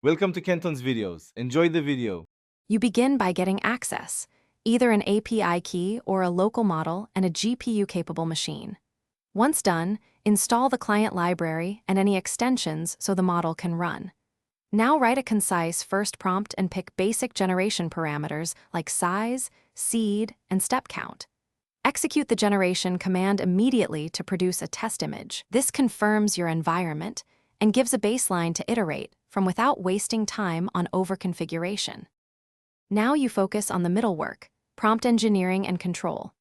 Welcome to Kenton's videos. Enjoy the video. You begin by getting access, either an API key or a local model and a GPU-capable machine. Once done, install the client library and any extensions so the model can run. Now write a concise first prompt and pick basic generation parameters like size, seed, and step count. Execute the generation command immediately to produce a test image. This confirms your environment and gives a baseline to iterate from without wasting time on overconfiguration. Now you focus on the middle work, prompt engineering and control.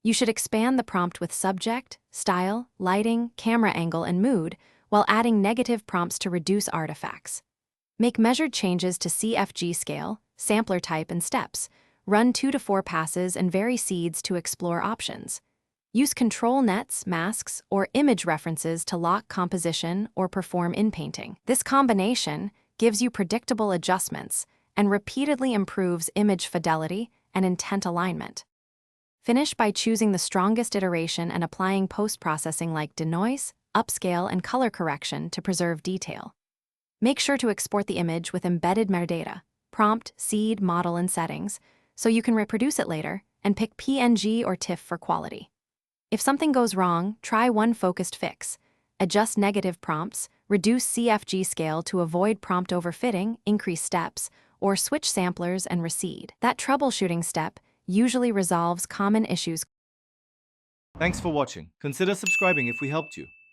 You should expand the prompt with subject, style, lighting, camera angle, and mood, while adding negative prompts to reduce artifacts. Make measured changes to CFG scale, sampler type, and steps. Run 2 to 4 passes and vary seeds to explore options. Use control nets, masks, or image references to lock composition or perform inpainting. This combination gives you predictable adjustments and repeatedly improves image fidelity and intent alignment. Finish by choosing the strongest iteration and applying post-processing like denoise, upscale, and color correction to preserve detail. Make sure to export the image with embedded metadata, prompt, seed, model, and settings, so you can reproduce it later and pick PNG or TIFF for quality. If something goes wrong, try one focused fix. Adjust negative prompts, reduce CFG scale to avoid prompt overfitting, increase steps, or switch samplers and reseed. That troubleshooting step usually resolves common issues. Thanks for watching. Consider subscribing if we helped you.